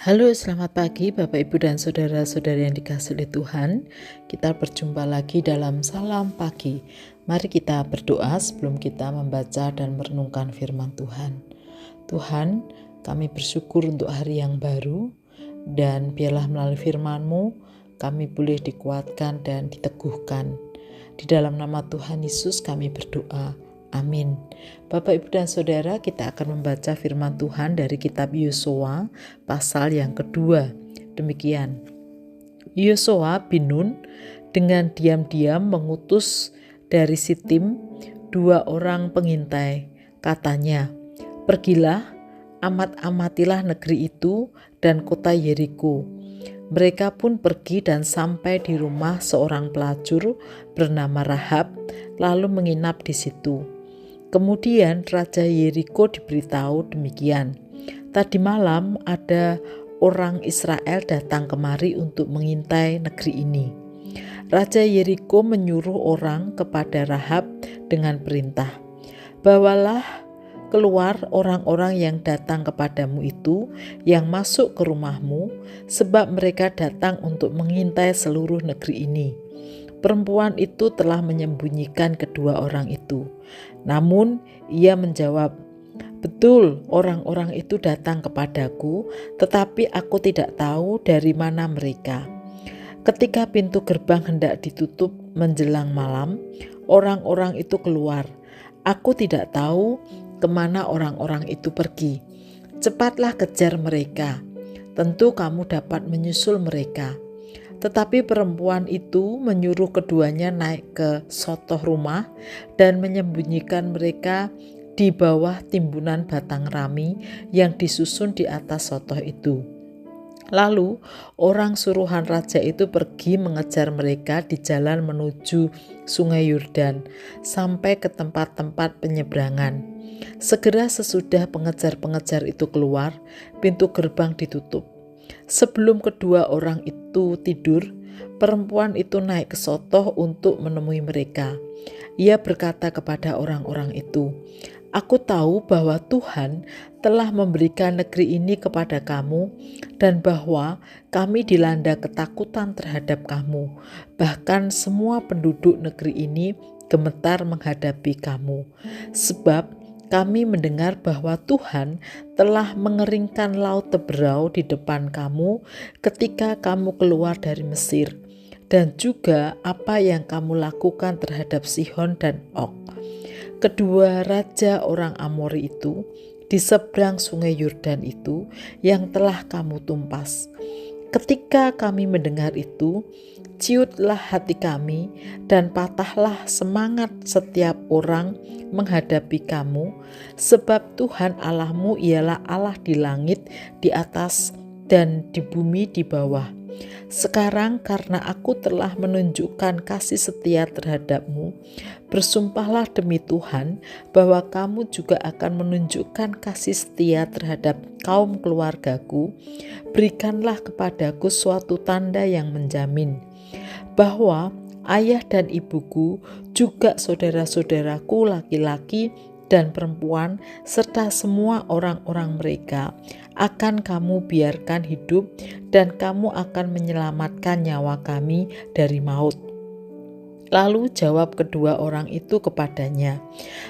Halo, selamat pagi Bapak, Ibu, dan saudara-saudari yang dikasihi oleh Tuhan. Kita berjumpa lagi dalam Salam Pagi. Mari kita berdoa sebelum kita membaca dan merenungkan firman Tuhan. Tuhan, kami bersyukur untuk hari yang baru, dan biarlah melalui firman-Mu kami boleh dikuatkan dan diteguhkan. Di dalam nama Tuhan Yesus kami berdoa. Amin. Bapak, Ibu, dan Saudara, kita akan membaca firman Tuhan dari kitab Yosua pasal yang kedua. Demikian. Yosua bin Nun dengan diam-diam mengutus dari Sitim 2 orang pengintai. Katanya, "Pergilah, amatilah negeri itu dan kota Yeriko." Mereka pun pergi dan sampai di rumah seorang pelacur bernama Rahab, lalu menginap di situ. Kemudian Raja Yeriko diberitahu demikian, "Tadi malam ada orang Israel datang kemari untuk mengintai negeri ini." Raja Yeriko menyuruh orang kepada Rahab dengan perintah, "Bawalah keluar orang-orang yang datang kepadamu itu, yang masuk ke rumahmu, sebab mereka datang untuk mengintai seluruh negeri ini." Perempuan itu telah menyembunyikan kedua orang itu. Namun ia menjawab, "Betul, orang-orang itu datang kepadaku, tetapi aku tidak tahu dari mana mereka." Ketika pintu gerbang hendak ditutup menjelang malam, orang-orang itu keluar. Aku tidak tahu kemana orang-orang itu pergi. Cepatlah kejar mereka. Tentu kamu dapat menyusul mereka. Tetapi perempuan itu menyuruh keduanya naik ke sotoh rumah dan menyembunyikan mereka di bawah timbunan batang rami yang disusun di atas sotoh itu. Lalu orang suruhan raja itu pergi mengejar mereka di jalan menuju Sungai Yordan sampai ke tempat-tempat penyeberangan. Segera sesudah pengejar-pengejar itu keluar, pintu gerbang ditutup. Sebelum kedua orang itu tidur, perempuan itu naik ke sotoh untuk menemui mereka. Ia berkata kepada orang-orang itu, "Aku tahu bahwa Tuhan telah memberikan negeri ini kepada kamu dan bahwa kami dilanda ketakutan terhadap kamu. Bahkan semua penduduk negeri ini gemetar menghadapi kamu. Sebab kami mendengar bahwa Tuhan telah mengeringkan laut Teberau di depan kamu ketika kamu keluar dari Mesir, dan juga apa yang kamu lakukan terhadap Sihon dan Og, kedua raja orang Amori itu, di seberang Sungai Yordan itu yang telah kamu tumpas. Ketika kami mendengar itu, ciutlah hati kami dan patahlah semangat setiap orang menghadapi kamu, sebab Tuhan Allahmu ialah Allah di langit di atas dan di bumi di bawah. Sekarang karena aku telah menunjukkan kasih setia terhadapmu, bersumpahlah demi Tuhan bahwa kamu juga akan menunjukkan kasih setia terhadap kaum keluargaku. Berikanlah kepadaku suatu tanda yang menjamin bahwa ayah dan ibuku, juga saudara-saudaraku laki-laki dan perempuan, serta semua orang-orang mereka akan kamu biarkan hidup, dan kamu akan menyelamatkan nyawa kami dari maut." Lalu jawab kedua orang itu kepadanya,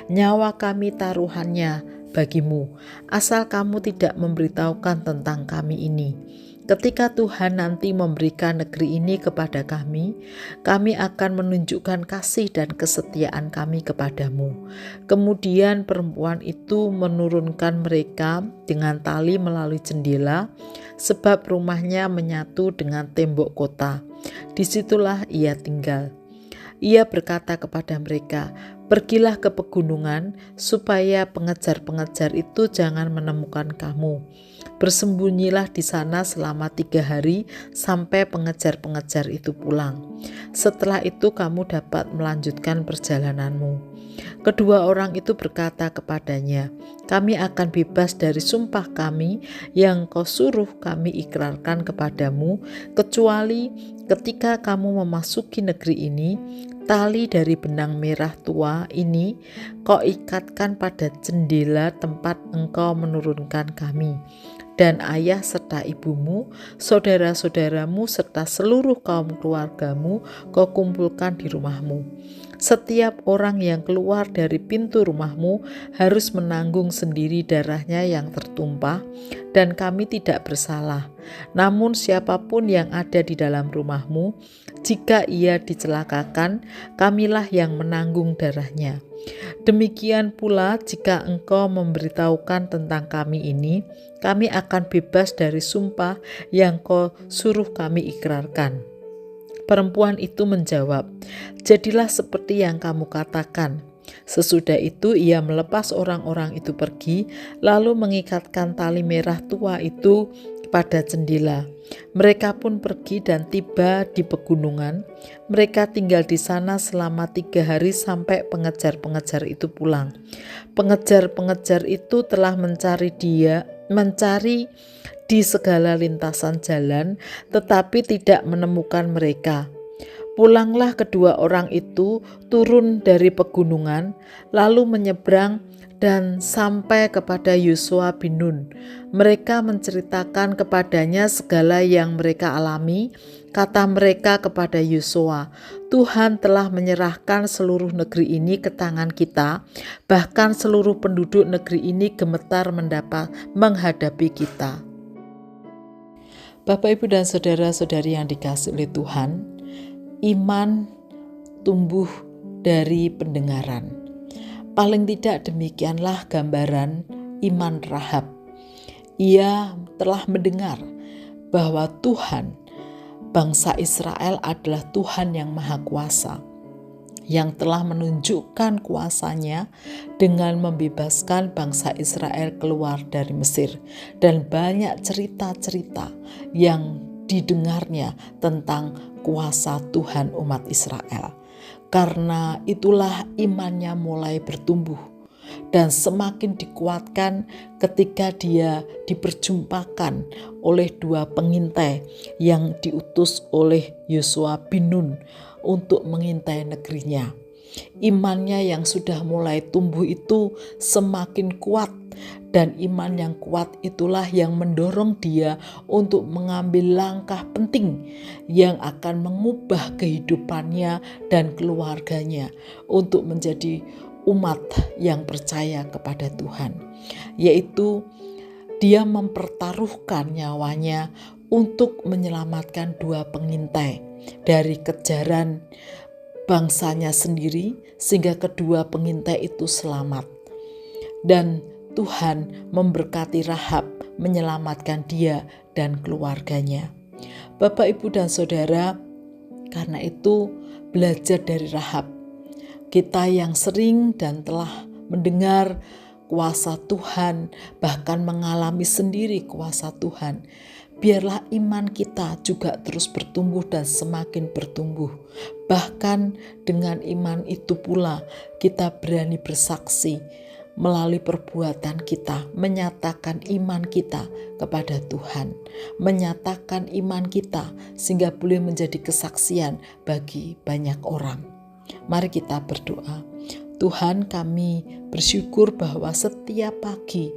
"Nyawa kami taruhannya bagimu, asal kamu tidak memberitahukan tentang kami ini. Ketika Tuhan nanti memberikan negeri ini kepada kami akan menunjukkan kasih dan kesetiaan kami kepadamu." Kemudian perempuan itu menurunkan mereka dengan tali melalui jendela, sebab rumahnya menyatu dengan tembok kota. Disitulah ia tinggal. Ia berkata kepada mereka, "Pergilah ke pegunungan, supaya pengejar-pengejar itu jangan menemukan kamu. Bersembunyilah di sana selama 3 hari sampai pengejar-pengejar itu pulang. Setelah itu kamu dapat melanjutkan perjalananmu." Kedua orang itu berkata kepadanya, "Kami akan bebas dari sumpah kami yang kau suruh kami ikrarkan kepadamu, kecuali ketika kamu memasuki negeri ini, tali dari benang merah tua ini kau ikatkan pada jendela tempat engkau menurunkan kami. dan ayah serta ibumu, saudara-saudaramu serta seluruh kaum keluargamu kau kumpulkan di rumahmu. Setiap orang yang keluar dari pintu rumahmu harus menanggung sendiri darahnya yang tertumpah, dan kami tidak bersalah. Namun siapapun yang ada di dalam rumahmu, jika ia dicelakakan, kamilah yang menanggung darahnya. Demikian pula jika engkau memberitahukan tentang kami ini, kami akan bebas dari sumpah yang kau suruh kami ikrarkan. Perempuan itu menjawab, jadilah seperti yang kamu katakan. Sesudah itu ia melepas orang-orang itu pergi, lalu mengikatkan tali merah tua itu pada jendela. Mereka pun pergi dan tiba di pegunungan. Mereka tinggal di sana selama 3 hari sampai pengejar-pengejar itu pulang. Pengejar-pengejar itu telah mencari di segala lintasan jalan, tetapi tidak menemukan mereka. Pulanglah kedua orang itu turun dari pegunungan, lalu menyeberang dan sampai kepada Yosua bin Nun. Mereka menceritakan kepadanya segala yang mereka alami. Kata mereka kepada Yosua, Tuhan telah menyerahkan seluruh negeri ini ke tangan kita, bahkan seluruh penduduk negeri ini gemetar menghadapi kita. Bapak, Ibu, dan saudara-saudari yang dikasihi oleh Tuhan, iman tumbuh dari pendengaran. Paling tidak demikianlah gambaran iman Rahab. Ia telah mendengar bahwa Tuhan, bangsa Israel adalah Tuhan yang Maha Kuasa, yang telah menunjukkan kuasanya dengan membebaskan bangsa Israel keluar dari Mesir. Dan banyak cerita-cerita yang didengarnya tentang kuasa Tuhan umat Israel. Karena itulah imannya mulai bertumbuh dan semakin dikuatkan ketika dia diperjumpakan oleh 2 pengintai yang diutus oleh Yosua bin Nun untuk mengintai negerinya. Imannya yang sudah mulai tumbuh itu semakin kuat, dan iman yang kuat itulah yang mendorong dia untuk mengambil langkah penting yang akan mengubah kehidupannya dan keluarganya untuk menjadi umat yang percaya kepada Tuhan, yaitu dia mempertaruhkan nyawanya untuk menyelamatkan 2 pengintai dari kejaran bangsanya sendiri, sehingga kedua pengintai itu selamat. Dan Tuhan memberkati Rahab, menyelamatkan dia dan keluarganya. Bapak, Ibu, dan saudara, karena itu belajar dari Rahab. Kita yang sering dan telah mendengar kuasa Tuhan, bahkan mengalami sendiri kuasa Tuhan, biarlah iman kita juga terus bertumbuh dan semakin bertumbuh. Bahkan dengan iman itu pula kita berani bersaksi melalui perbuatan kita, menyatakan iman kita kepada Tuhan, menyatakan iman kita sehingga boleh menjadi kesaksian bagi banyak orang. Mari kita berdoa. Tuhan, kami bersyukur bahwa setiap pagi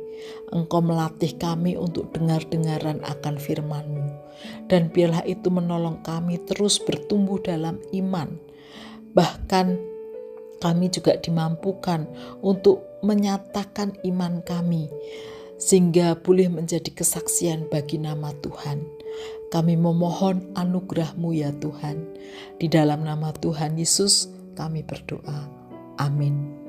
Engkau melatih kami untuk dengar-dengaran akan firman-Mu, dan biarlah itu menolong kami terus bertumbuh dalam iman. Bahkan kami juga dimampukan untuk menyatakan iman kami sehingga boleh menjadi kesaksian bagi nama Tuhan. Kami memohon anugerah-Mu ya Tuhan. Di dalam nama Tuhan Yesus kami berdoa. Amin.